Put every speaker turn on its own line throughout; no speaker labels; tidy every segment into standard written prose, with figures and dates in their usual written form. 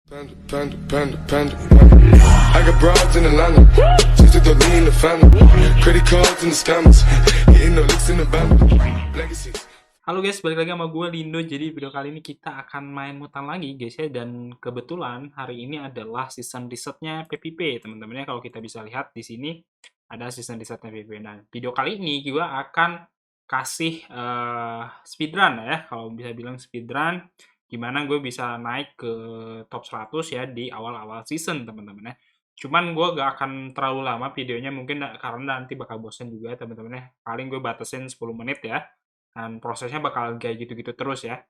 Panda, panda, panda, panda. I got broads in Atlanta, just to me in the family. Credit cards in the scammers, hitting the licks in the band. Legacies.
Halo guys, balik lagi sama gue Lindo. Jadi video kali ini kita akan main mutan lagi guys ya. Dan kebetulan hari ini adalah season resetnya PvP teman-teman ya. Kalau kita bisa lihat di sini ada season resetnya PvP. Nah video kali ini gue akan kasih speedrun ya. Kalau bisa bilang speedrun, gimana gue bisa naik ke top 100 ya di awal-awal season teman-teman ya. Cuman gue gak akan terlalu lama videonya mungkin karena nanti bakal bosen juga teman-teman ya. Paling gue batasin 10 menit ya. Dan prosesnya bakal kayak gitu-gitu terus ya.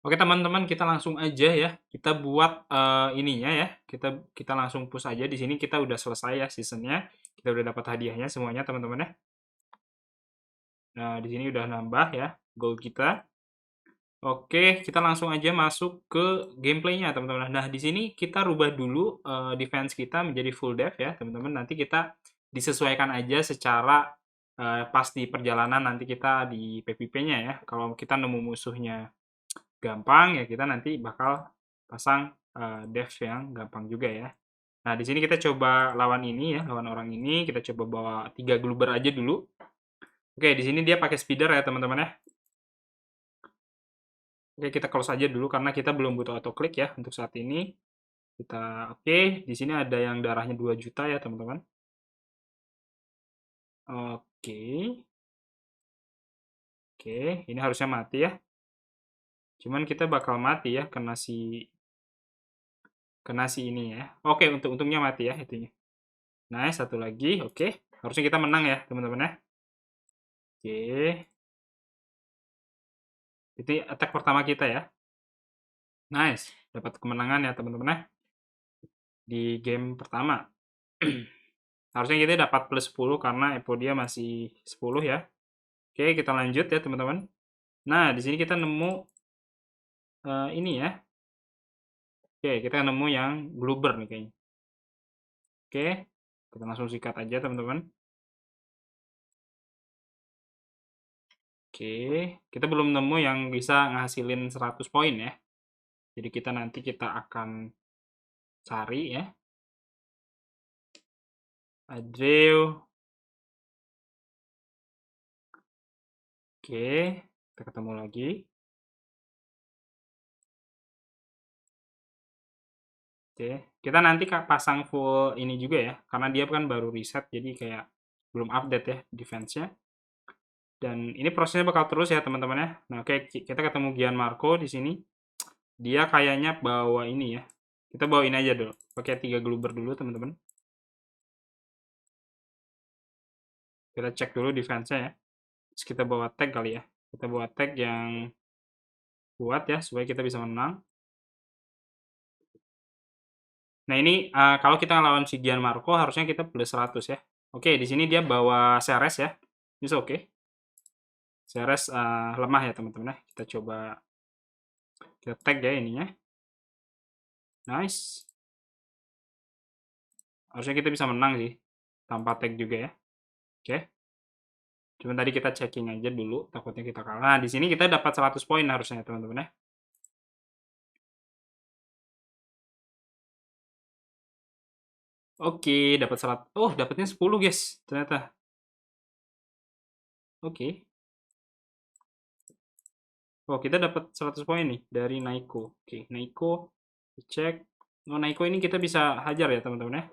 Oke teman-teman, kita langsung aja ya. Kita buat ininya ya. Kita langsung push aja. Di sini kita udah selesai ya seasonnya. Kita udah dapat hadiahnya semuanya teman-teman ya. Nah di sini udah nambah ya gold kita. Oke, kita langsung aja masuk ke gameplaynya teman-teman. Nah di sini kita rubah dulu defense kita menjadi full def ya teman-teman. Nanti kita disesuaikan aja secara pas di perjalanan nanti kita di PvP-nya ya. Kalau kita nemu musuhnya gampang ya kita nanti bakal pasang def yang gampang juga ya. Nah di sini kita coba lawan ini ya, lawan orang ini kita coba bawa 3 gluber aja dulu. Oke, di sini dia pakai speeder ya teman-teman ya. Oke, kita close aja dulu karena kita belum butuh autoclick ya untuk saat ini. Oke, di sini ada yang darahnya 2 juta ya teman-teman. Oke. Oke, ini harusnya mati ya. Cuman kita bakal mati ya kena si ini ya. Oke, untungnya mati ya itunya. Nice, satu lagi. Oke, harusnya kita menang ya teman-teman ya. Oke. Itu attack pertama kita ya. Nice, dapat kemenangan ya teman-teman ya. Di game pertama. Harusnya kita dapat plus 10 karena Epo dia masih 10 ya. Oke, kita lanjut ya teman-teman. Nah, di sini kita nemu ini ya. Oke, kita nemu yang Bluebird nih kayaknya. Oke, kita langsung sikat aja teman-teman. Oke, kita belum nemu yang bisa ngasilin 100 poin ya. Jadi nanti kita akan cari ya. Adreo. Oke, kita ketemu lagi. Oke, kita nanti pasang full ini juga ya, karena dia kan baru reset, jadi kayak belum update ya defense-nya. Dan ini prosesnya bakal terus ya teman-teman ya. Nah oke, kita ketemu Gianmarco di sini. Dia kayaknya bawa ini ya. Kita bawa ini aja dulu, pakai 3 gluber dulu teman-teman. Kita cek dulu defense-nya ya. Terus kita bawa tag kali ya. Kita bawa tag yang kuat ya, supaya kita bisa menang. Nah ini kalau kita ngelawan si Gianmarco harusnya kita plus 100 ya. Oke, di sini dia bawa Ceres ya. Bisa oke. Ceres lemah ya teman-teman ya. Kita coba kita tag ya ininya. Nice. Harusnya kita bisa menang sih tanpa tag juga ya. Oke. Cuma tadi kita checking aja dulu, takutnya kita kalah. Nah, di sini kita dapat 100 poin harusnya teman-teman ya. Oke, dapat 100. Oh, dapatnya 10, guys. Ternyata. Oke. Oh, kita dapat 100 poin nih dari Naiko. Oke, Naiko cek. Oh, Naiko ini kita bisa hajar ya, teman-teman ya.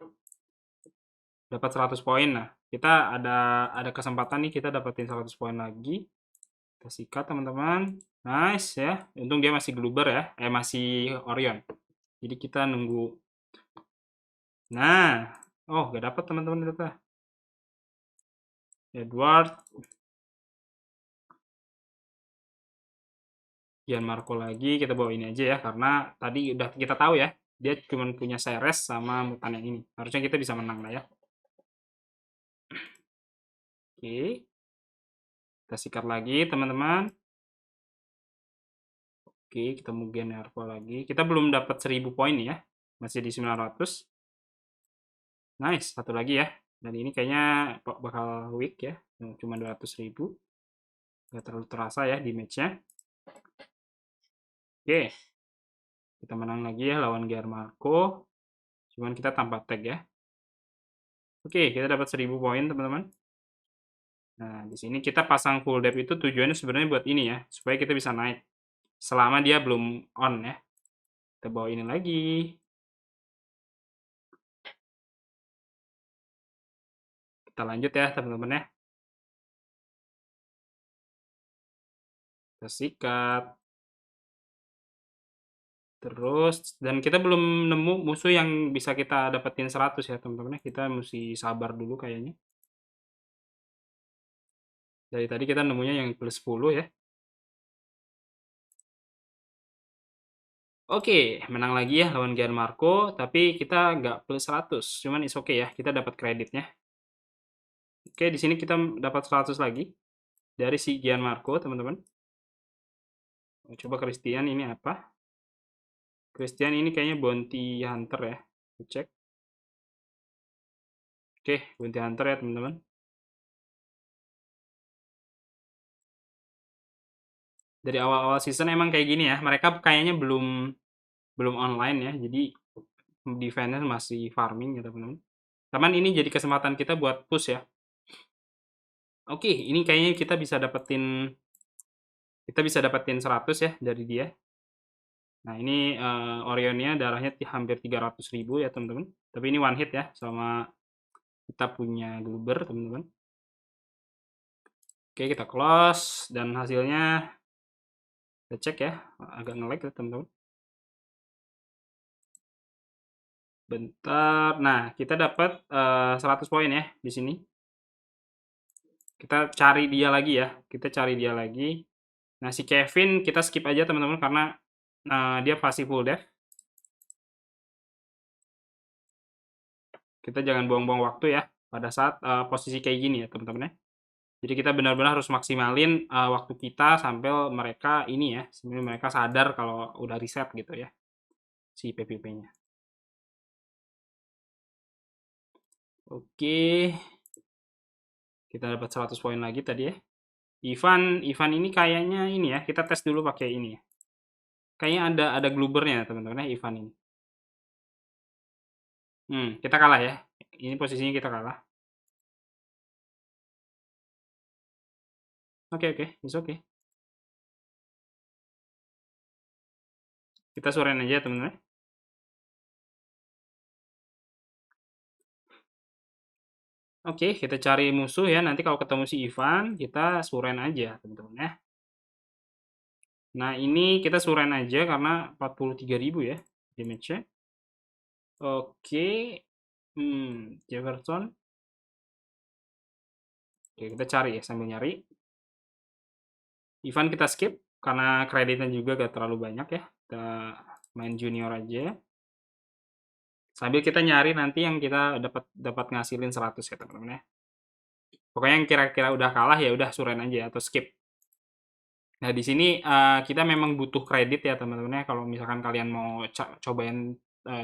Dapat 100 poin. Nah, kita ada kesempatan nih kita dapetin 100 poin lagi. Kita sikat, teman-teman. Nice ya. Untung dia masih Gluber ya. Masih Orion. Jadi kita nunggu. Nah, oh, gak dapat teman-teman ternyata. Edward. Gianmarco lagi, kita bawa ini aja ya, karena tadi udah kita tahu ya, dia cuma punya Ceres sama mutan yang ini. Harusnya kita bisa menang lah ya. Oke. Kita sikat lagi, teman-teman. Oke, kita mau Gianmarco lagi. Kita belum dapat 1000 poin ya. Masih di 900. Nice, satu lagi ya. Dan ini kayaknya bakal weak ya. Cuma 200.000. Gak terlalu terasa ya di match-nya. Oke. Kita menang lagi ya lawan Gianmarco. Cuman kita tanpa tag ya. Oke, kita dapat 1000 poin, teman-teman. Nah, di sini kita pasang full depth itu tujuannya sebenarnya buat ini ya, supaya kita bisa naik. Selama dia belum on ya. Kita bawa ini lagi. Kita lanjut ya, teman-teman ya. Kita sikat. Terus, dan kita belum nemu musuh yang bisa kita dapetin 100 ya, teman-teman ya. Kita mesti sabar dulu kayaknya. Dari tadi kita nemunya yang plus 10 ya. Oke, menang lagi ya lawan Gianmarco, tapi kita nggak plus 100, cuman is oke ya, kita dapat kreditnya. Oke, di sini kita dapat 100 lagi dari si Gianmarco, teman-teman. Coba Christian ini apa? Christian ini kayaknya bounty hunter ya. Cek. Oke, bounty hunter ya, teman-teman. Dari awal-awal season emang kayak gini ya. Mereka kayaknya belum online ya. Jadi defense masih farming ya, teman-teman. Teman, ini jadi kesempatan kita buat push ya. Oke, ini kayaknya kita bisa dapetin 100 ya dari dia. Nah, ini Orionnya darahnya hampir 300.000 ya, teman-teman. Tapi ini one hit ya, sama kita punya Gluber, teman-teman. Oke, kita close, dan hasilnya kita cek ya. Agak nge-lag ya, teman-teman. Bentar. Nah, kita dapat 100 poin ya di sini. Kita cari dia lagi ya. Kita cari dia lagi. Nah, si Kevin kita skip aja, teman-teman, karena dia pasti full death. Kita jangan buang-buang waktu ya pada saat posisi kayak gini ya, teman-teman ya. Jadi kita benar-benar harus maksimalin waktu kita sampai mereka ini ya, sampai mereka sadar kalau udah reset gitu ya, si PVP-nya. Oke. Kita dapat 100 poin lagi tadi ya. Ivan ini kayaknya ini ya, kita tes dulu pakai ini ya. Kayaknya ada glubernya teman-teman ya, Ivan ini. Kita kalah ya. Ini posisinya kita kalah. Oke, it's okay. Kita surein aja teman-teman. Oke, kita cari musuh ya. Nanti kalau ketemu si Ivan, kita suren aja teman-teman ya. Nah, ini kita suren aja karena 43.000 ya damage-nya. Oke. Jefferson. Oke, kita cari ya sambil nyari. Ivan kita skip karena kreditnya juga gak terlalu banyak ya. Kita main junior aja. Sambil kita nyari nanti yang kita dapat ngasilin 100 ya, teman-teman ya. Pokoknya yang kira-kira udah kalah ya udah suren aja atau skip. Nah, di sini kita memang butuh kredit ya, teman-teman ya, kalau misalkan kalian mau cobain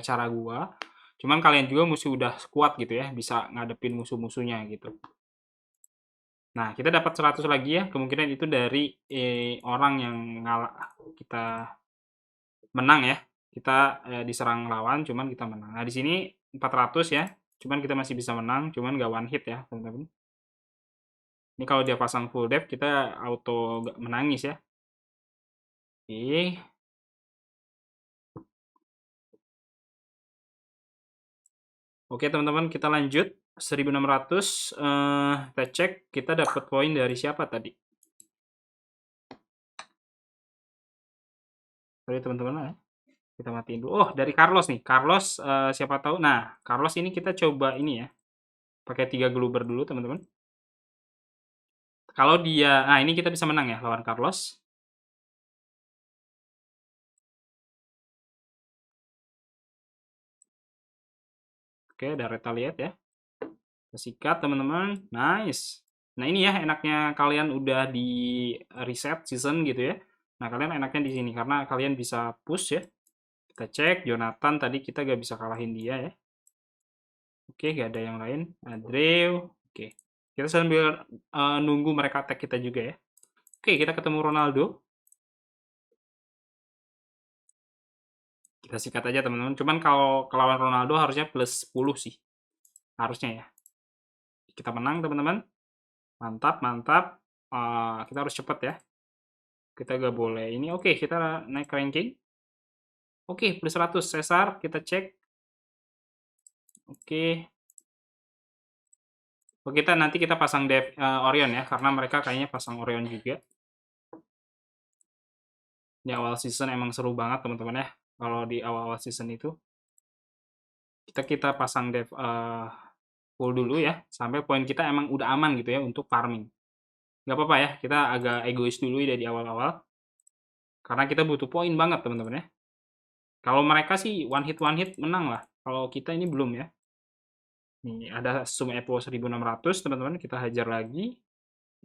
cara gua. Cuman kalian juga mesti udah kuat gitu ya, bisa ngadepin musuh-musuhnya gitu. Nah, kita dapat 100 lagi ya, kemungkinan itu dari orang yang kita menang ya. Kita diserang lawan, cuman kita menang. Nah, di sini 400 ya, cuman kita masih bisa menang, cuman nggak one hit ya, teman-teman. Ini kalau dia pasang full depth, kita auto menangis ya. Oke. Oke, teman-teman, kita lanjut. 1600, kita cek, kita dapat poin dari siapa tadi? Sorry, teman-teman ya. Kita matiin dulu. Oh, dari Carlos nih. Carlos, siapa tahu. Nah, Carlos ini kita coba ini ya. Pakai 3 gluber dulu, teman-teman. Kalau dia, nah ini kita bisa menang ya lawan Carlos. Oke, ada retaliate ya. Kita sikat, teman-teman. Nice. Nah, ini ya enaknya kalian udah di reset season gitu ya. Nah, kalian enaknya di sini karena kalian bisa push ya. Kita cek, Jonathan tadi kita gak bisa kalahin dia ya. Oke, gak ada yang lain. Adreu. Oke. Kita sambil nunggu mereka tag kita juga ya. Oke, kita ketemu Ronaldo. Kita sikat aja teman-teman. Cuman kalau lawan Ronaldo harusnya plus 10 sih. Harusnya ya. Kita menang teman-teman. Mantap, mantap. Kita harus cepet ya. Kita gak boleh ini. Oke, kita naik ranking. Oke, plus 100. Cesar, kita cek. Oke. Kita nanti kita pasang dev Orion ya, karena mereka kayaknya pasang Orion juga. Di awal season emang seru banget teman-teman ya. Kalau di awal-awal season itu kita pasang dev full dulu ya, sampai poin kita emang udah aman gitu ya untuk farming. Gak apa-apa ya, kita agak egois dulu dari awal-awal. Karena kita butuh poin banget teman-teman ya. Kalau mereka sih one hit menang lah. Kalau kita ini belum ya. Nih ada sum Epo 1600 teman-teman, kita hajar lagi.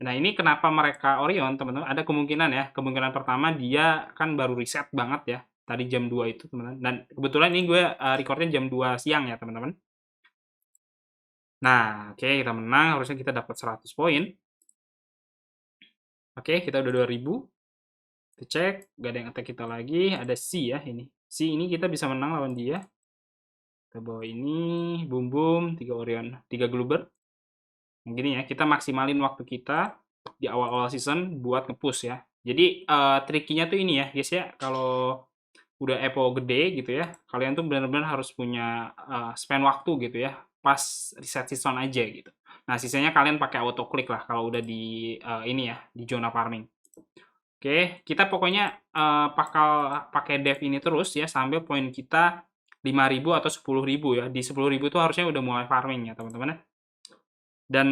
Nah ini kenapa mereka Orion teman-teman, ada kemungkinan ya. Kemungkinan pertama dia kan baru reset banget ya. Tadi jam 2 itu teman-teman. Dan kebetulan ini gue recordnya jam 2 siang ya teman-teman. Nah oke, kita menang, harusnya kita dapat 100 poin. Oke, kita udah 2000. Kita cek, gak ada yang attack kita lagi. Ada C ya ini. C ini kita bisa menang lawan dia. Kita bawa ini, boom, 3 Orion, 3 Gluber. Gini ya, kita maksimalin waktu kita di awal-awal season buat nge-push ya. Jadi trikinya tuh ini ya, guys ya, kalau udah Epo gede gitu ya, kalian tuh benar-benar harus punya spend waktu gitu ya, pas reset season aja gitu. Nah, sisanya kalian pakai auto click lah kalau udah di ini ya, di zona farming. Oke, kita pokoknya pakai dev ini terus ya sampai poin kita 5.000 atau 10.000 ya. Di 10.000 tuh harusnya udah mulai farming ya, teman-teman ya. Dan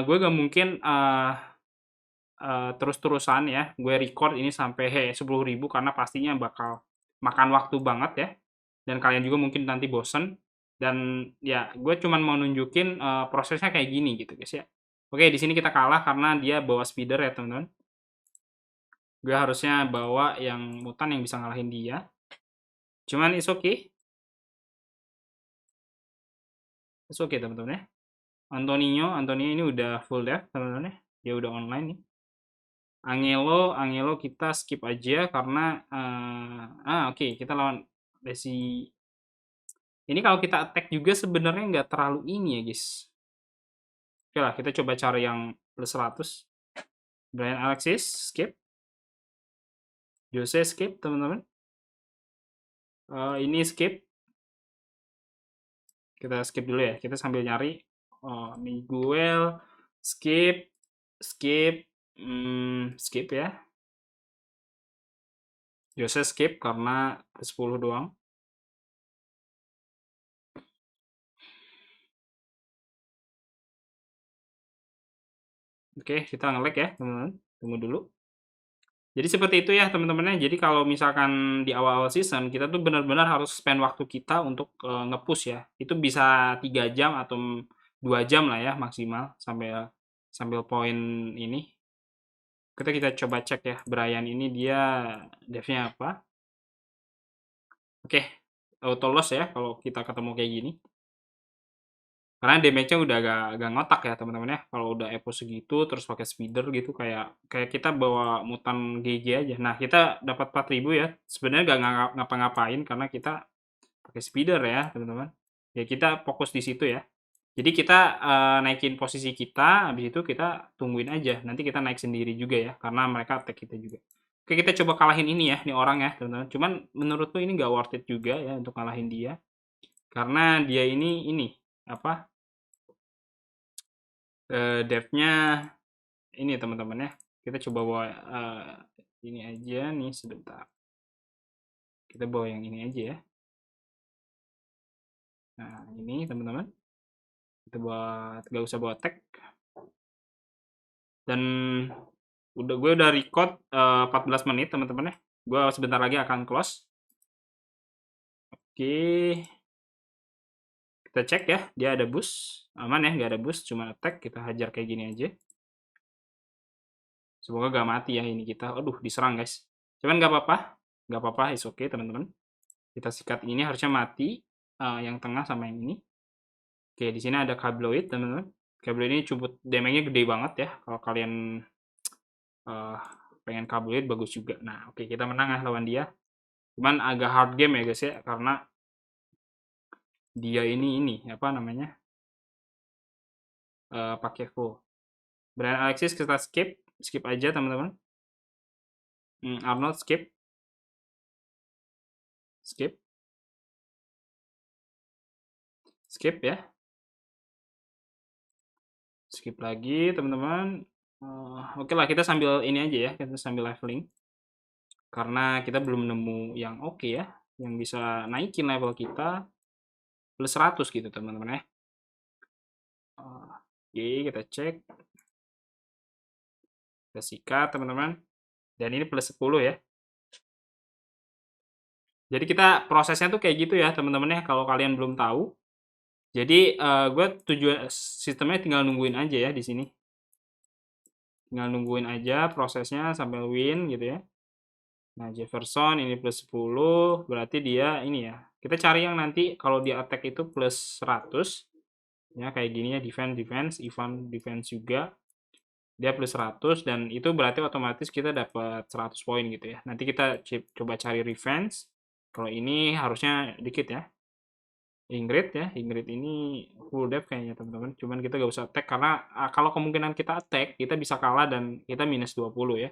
gue gak mungkin terus-terusan ya, gue record ini sampai 10.000 karena pastinya bakal makan waktu banget ya. Dan kalian juga mungkin nanti bosen. Dan ya, gue cuman mau nunjukin prosesnya kayak gini gitu guys ya. Oke, di sini kita kalah karena dia bawa speeder ya teman-teman. Gue harusnya bawa yang mutan yang bisa ngalahin dia. Cuman it's okay. It's okay teman-teman ya. Antonio ini udah full dev teman-teman ya. Dia udah online nih. Angelo kita skip aja karena oke, kita lawan Desi. Ini kalau kita attack juga sebenarnya nggak terlalu ini ya guys. Oke lah, kita coba cari yang plus 100. Brian Alexis skip. Jose skip teman-teman. Ini skip. Kita skip dulu ya. Kita sambil nyari. Miguel skip ya. Jose skip karena 10 doang. Oke, kita nge-lag ya teman-teman. Tunggu dulu. Jadi seperti itu ya teman-temannya. Jadi kalau misalkan di awal-awal season kita tuh benar-benar harus spend waktu kita untuk nge-push ya. Itu bisa 3 jam atau 2 jam lah ya maksimal sambil poin ini. Kita coba cek ya, Brian ini dia devnya apa. Oke, auto loss ya kalau kita ketemu kayak gini. Karena damage-nya udah agak ngotak ya teman-teman ya. Kalau udah Epo segitu terus pakai speeder gitu kayak kita bawa mutan GG aja. Nah, kita dapat 4.000 ya. Sebenarnya nggak ngapa-ngapain karena kita pakai speeder ya, teman-teman. Ya kita fokus di situ ya. Jadi kita naikin posisi kita, habis itu kita tungguin aja. Nanti kita naik sendiri juga ya, karena mereka attack kita juga. Oke, kita coba kalahin ini ya, ini orang ya, teman-teman. Cuman menurutku ini nggak worth it juga ya untuk kalahin dia. Karena dia ini apa? Devnya ini teman-teman ya. Kita coba bawa ini aja nih sebentar. Kita bawa yang ini aja ya. Nah, ini teman-teman. Kita gak usah bawa tag. Dan gue udah record 14 menit teman-teman ya. Gue sebentar lagi akan close. Oke. Kita cek ya, dia ada boost. Aman ya, nggak ada boost, cuma attack. Kita hajar kayak gini aja. Semoga gak mati ya ini kita. Aduh, diserang guys. Cuman gak apa-apa. Gak apa-apa, is okay teman-teman. Kita sikat ini harusnya mati. Yang tengah sama yang ini. Oke, di sini ada Kabloid teman-teman. Kabloid ini cumput damage-nya gede banget ya. Kalau kalian pengen Kabloid bagus juga. Nah, oke, kita menang ya lawan dia. Cuman agak hard game ya guys ya, karena dia ini apa namanya, pakai full. Brian Alexis kita skip aja teman-teman. Arnold skip ya, skip lagi teman-teman. Oke lah, kita sambil ini aja ya, kita sambil leveling karena kita belum nemu yang oke ya, yang bisa naikin level kita plus 100 gitu teman-teman ya. Oke, kita cek, kita sikat teman-teman, dan ini plus 10 ya. Jadi kita prosesnya tuh kayak gitu ya teman-teman ya, kalau kalian belum tahu. Jadi gue tujuan sistemnya tinggal nungguin aja ya di sini. Tinggal nungguin aja prosesnya sampai win gitu ya. Nah, Jefferson ini plus 10, berarti dia ini ya. Kita cari yang nanti kalau dia attack itu plus 100. Ya, kayak gini ya, defense, Ivan defense juga. Dia plus 100 dan itu berarti otomatis kita dapat 100 poin gitu ya. Nanti kita coba cari revenge. Kalau ini harusnya dikit ya. Ingrid ini full depth kayaknya teman-teman. Cuman kita gak usah attack karena kalau kemungkinan kita attack, kita bisa kalah dan kita minus 20 ya.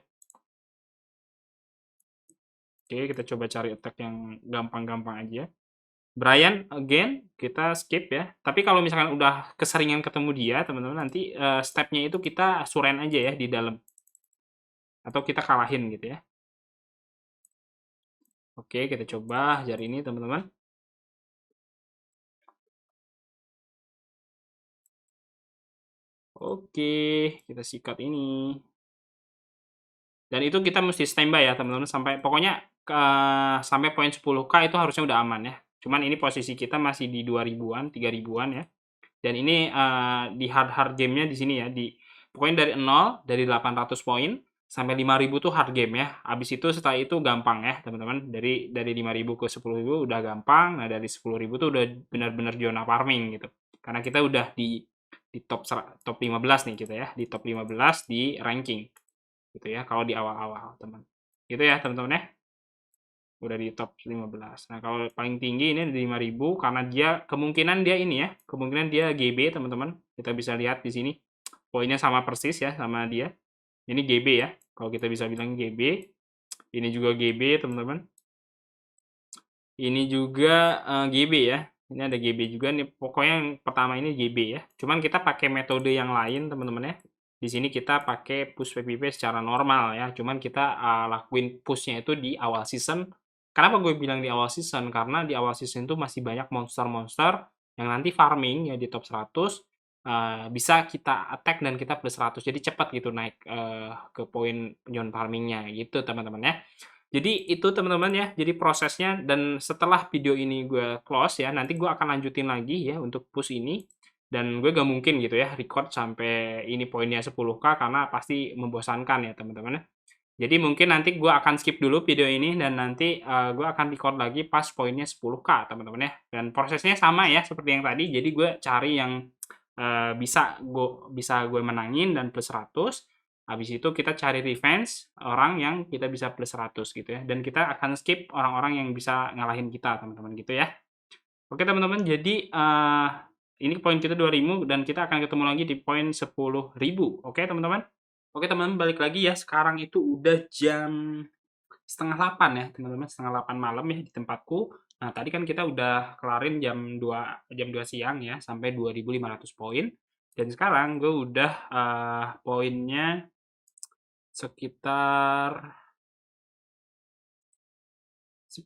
Oke, kita coba cari attack yang gampang-gampang aja. Brian again, kita skip ya. Tapi kalau misalkan udah keseringan ketemu dia, teman-teman, nanti stepnya itu kita suren aja ya di dalam. Atau kita kalahin gitu ya. Oke, kita coba hari ini teman-teman. Oke, kita sikat ini. Dan itu kita mesti standby ya teman-teman, sampai pokoknya sampai poin 10k itu harusnya udah aman ya. Cuman ini posisi kita masih di 2000-an, 3000-an ya. Dan ini di hard gamenya di sini ya, pokoknya dari 0, dari 800 poin sampai 5000 tuh hard game ya. Habis itu setelah itu gampang ya teman-teman. Dari 5000 ke 10.000 udah gampang. Nah, dari 10.000 tuh udah benar-benar zona farming gitu. Karena kita udah di top 15 nih kita ya, di top 15 di ranking gitu ya kalau di awal-awal teman. Gitu ya teman-teman ya. Udah di top 15. Nah, kalau paling tinggi ini di 5000 karena dia kemungkinan dia ini ya, kemungkinan dia GB teman-teman. Kita bisa lihat di sini. Poinnya sama persis ya sama dia. Ini GB ya. Kalau kita bisa bilang GB. Ini juga GB teman-teman. Ini juga GB ya. Ini ada GB juga nih. Pokoknya yang pertama ini GB ya. Cuman kita pakai metode yang lain teman-teman ya. Di sini kita pakai push PVP secara normal ya. Cuman kita lakuin pushnya itu di awal season. Kenapa gue bilang di awal season? Karena di awal season itu masih banyak monster-monster yang nanti farming ya di top 100 bisa kita attack dan kita plus 100. Jadi cepat gitu naik ke poin non farmingnya gitu teman-teman ya. Jadi itu teman-teman ya, jadi prosesnya, dan setelah video ini gue close ya, nanti gue akan lanjutin lagi ya untuk push ini. Dan gue gak mungkin gitu ya record sampai ini poinnya 10k karena pasti membosankan ya teman-teman ya. Jadi mungkin nanti gue akan skip dulu video ini dan nanti gue akan record lagi pas poinnya 10k teman-teman ya. Dan prosesnya sama ya seperti yang tadi. Jadi gue cari yang bisa gue menangin dan plus 100. Habis itu kita cari revenge orang yang kita bisa plus 100 gitu ya. Dan kita akan skip orang-orang yang bisa ngalahin kita teman-teman gitu ya. Oke teman-teman, jadi ini poin kita 2000 dan kita akan ketemu lagi di poin 10.000. Oke teman-teman. Oke teman-teman, balik lagi ya. Sekarang itu udah jam setengah 8 ya teman-teman, setengah 8 malam ya di tempatku. Nah tadi kan kita udah kelarin jam 2 siang ya sampai 2500 poin. Dan sekarang gue udah poinnya sekitar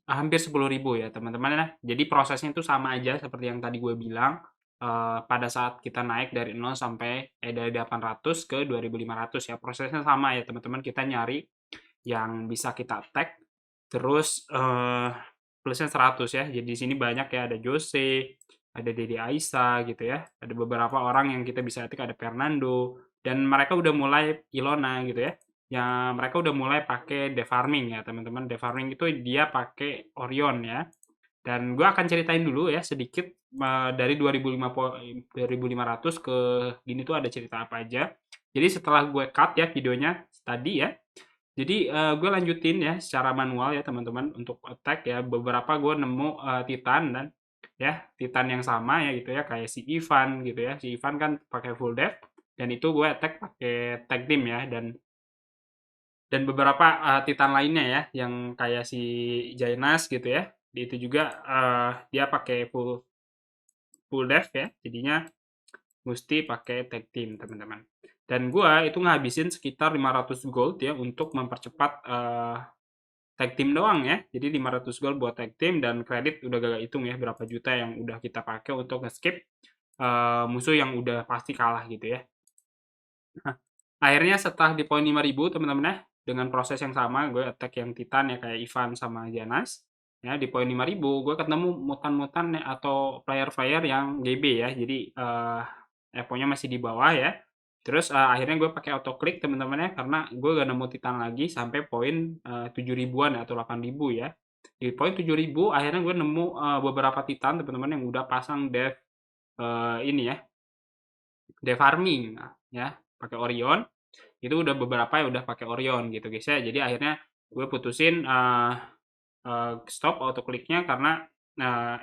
hampir 10.000 ya teman-teman ya. Jadi prosesnya itu sama aja seperti yang tadi gue bilang. Pada saat kita naik dari 0 sampai dari 800 ke 2500 ya, prosesnya sama ya teman-teman. Kita nyari yang bisa kita attack terus plusnya 100 ya. Jadi di sini banyak ya, ada Jose, ada Dede Aisa gitu ya. Ada beberapa orang yang kita bisa attack, ada Fernando, dan mereka udah mulai Ilona gitu ya. Ya mereka udah mulai pakai defarming ya teman-teman. Defarming itu dia pakai Orion ya. Dan gue akan ceritain dulu ya sedikit dari 2500 ke gini tuh ada cerita apa aja. Jadi setelah gue cut ya videonya tadi ya, Jadi gue lanjutin ya secara manual ya teman-teman untuk attack ya. Beberapa gue nemu Titan dan ya Titan yang sama ya gitu ya kayak si Ivan gitu ya. Si Ivan kan pakai full def dan itu gue attack pakai tag team ya dan beberapa Titan lainnya ya yang kayak si Jainas gitu ya. Itu juga dia pakai full full def ya. Jadinya mesti pakai tag team teman-teman. Dan gua itu ngabisin sekitar 500 gold ya untuk mempercepat tag team doang ya. Jadi 500 gold buat tag team dan kredit udah gak hitung ya berapa juta yang udah kita pakai untuk nge-skip musuh yang udah pasti kalah gitu ya. Nah, akhirnya setelah di poin 5000 teman-teman ya, dengan proses yang sama gue attack yang Titan ya kayak Ivan sama Janas. Ya, di poin 5000 gue ketemu mutan-mutan ya, atau player-player yang GB ya. Jadi EPO-nya masih di bawah ya. Terus akhirnya gue pakai auto click teman-teman ya karena gue gak nemu Titan lagi sampai poin 7000-an atau 8000 ya. Di poin 7000 akhirnya gue nemu beberapa Titan teman-teman yang udah pasang dev ini ya, dev farming ya, pakai Orion. Itu udah beberapa yang udah pakai Orion gitu guys ya. Jadi akhirnya gue putusin stop auto clicknya karena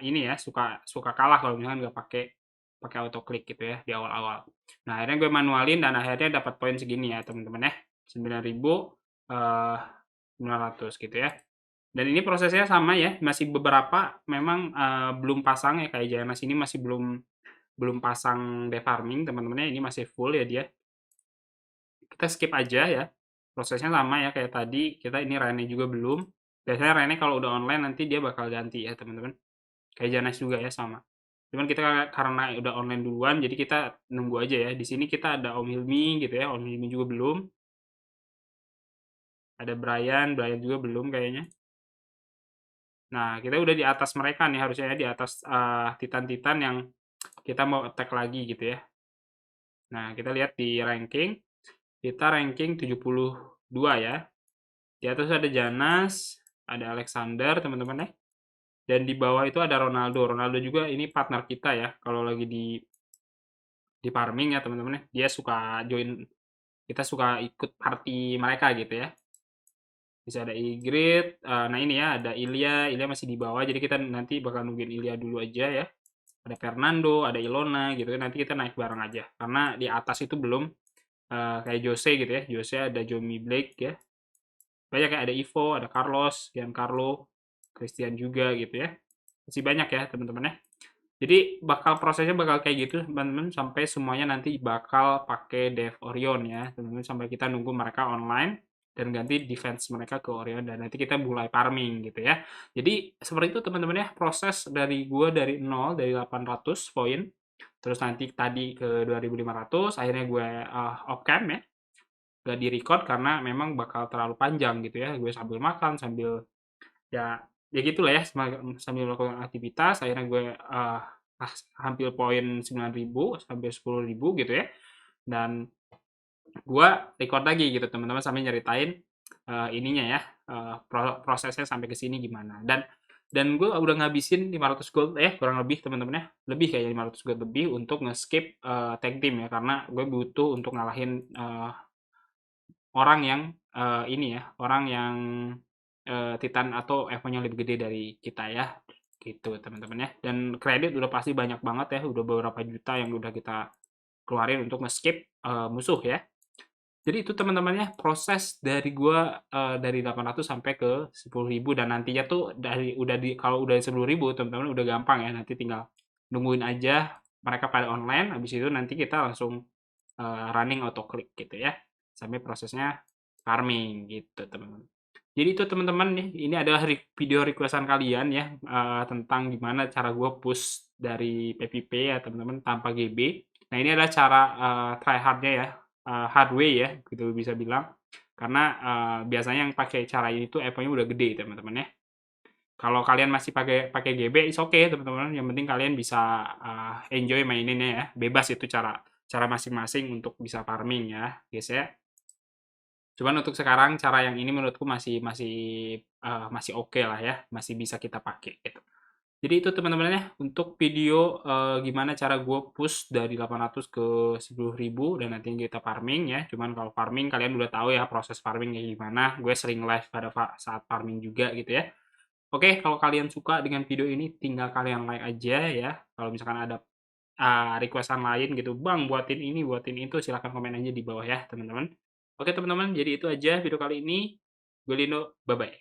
ini ya suka suka kalah kalau misalkan nggak pakai pakai auto click gitu ya di awal-awal. Nah akhirnya gue manualin dan akhirnya dapat poin segini ya teman-teman ya 9.900 gitu ya. Dan ini prosesnya sama ya, masih beberapa memang belum pasang ya kayak Janas ini masih belum belum pasang defarming teman-teman ya, ini masih full ya dia. Kita skip aja ya. Prosesnya sama ya kayak tadi, kita ini Rene juga belum. Biasanya Rene kalau udah online nanti dia bakal ganti ya teman-teman. Kayak Janas juga ya sama. Cuman kita karena udah online duluan, jadi kita nunggu aja ya. Di sini kita ada Om Hilmi gitu ya, Om Hilmi juga belum. Ada Brian, Brian juga belum kayaknya. Nah, kita udah di atas mereka nih harusnya ya, di atas Titan-Titan yang kita mau attack lagi gitu ya. Nah, kita lihat di ranking, kita ranking 72 ya. Di atas ada Janas, ada Alexander teman-teman ya. Dan di bawah itu ada Ronaldo. Ronaldo juga ini partner kita ya. Kalau lagi di farming ya teman-teman ya. Dia suka join, kita suka ikut party mereka gitu ya. Bisa ada Igrit. Nah ini ya ada Ilya. Ilya masih di bawah. Jadi kita nanti bakal nungguin Ilya dulu aja ya. Ada Fernando, ada Ilona gitu kan. Nanti kita naik bareng aja. Karena di atas itu belum kayak Jose gitu ya. Jose ada Jomi Blake ya. Banyak ya, ada Ivo, ada Carlos, Giancarlo, Christian juga gitu ya. Masih banyak ya teman-teman ya. Jadi prosesnya bakal kayak gitu teman-teman sampai semuanya nanti bakal pakai Dev Orion ya teman-teman sampai kita nunggu mereka online dan ganti defense mereka ke Orion dan nanti kita mulai farming gitu ya. Jadi seperti itu teman-teman ya proses dari gua dari 0 dari 800 poin terus nanti tadi ke 2500 akhirnya gue off cam ya gak di record karena memang bakal terlalu panjang gitu ya gue sambil makan sambil ya ya gitulah ya sambil melakukan aktivitas akhirnya gue hampir poin 9.000 sampai 10.000 gitu ya dan gue record lagi gitu teman-teman sambil nyeritain ininya ya prosesnya sampai ke sini gimana dan gue udah ngabisin 500 gold kurang lebih teman-teman ya lebih kayak 500 gold lebih untuk nge-skip tag team ya karena gue butuh untuk ngalahin orang yang ini ya, orang yang Titan atau Evo-nya lebih gede dari kita ya. Gitu teman-teman ya. Dan kredit udah pasti banyak banget ya, udah beberapa juta yang udah kita keluarin untuk nge-skip musuh ya. Jadi itu teman-teman ya, proses dari gua dari 800 sampai ke 10.000 dan nantinya tuh dari udah di kalau udah 10.000 teman-teman udah gampang ya, nanti tinggal nungguin aja mereka pada online, habis itu nanti kita langsung running auto click gitu ya sampai prosesnya farming gitu teman-teman. Jadi itu teman-teman nih ini adalah video requestan kalian ya tentang gimana cara gue push dari PVP ya teman-teman tanpa GB. Nah ini adalah cara try hardnya ya hard way ya gitu bisa bilang karena biasanya yang pakai cara ini tuh EPO-nya udah gede teman-teman ya. Kalau kalian masih pakai pakai GB, is okay teman-teman. Yang penting kalian bisa enjoy maininnya ya. Bebas itu cara cara masing-masing untuk bisa farming ya, guys ya. Cuman untuk sekarang cara yang ini menurutku masih masih masih oke lah ya, masih bisa kita pakai gitu. Jadi itu teman-teman ya, untuk video gimana cara gue push dari 800 ke 10.000 dan nanti kita farming ya. Cuman kalau farming kalian udah tahu ya proses farming kayak gimana. Gue sering live pada saat farming juga gitu ya. Oke, kalau kalian suka dengan video ini tinggal kalian like aja ya. Kalau misalkan ada requestan lain gitu, Bang buatin ini, buatin itu, silahkan komen aja di bawah ya teman-teman. Oke teman-teman, jadi itu aja video kali ini. Gue Lindo, bye-bye.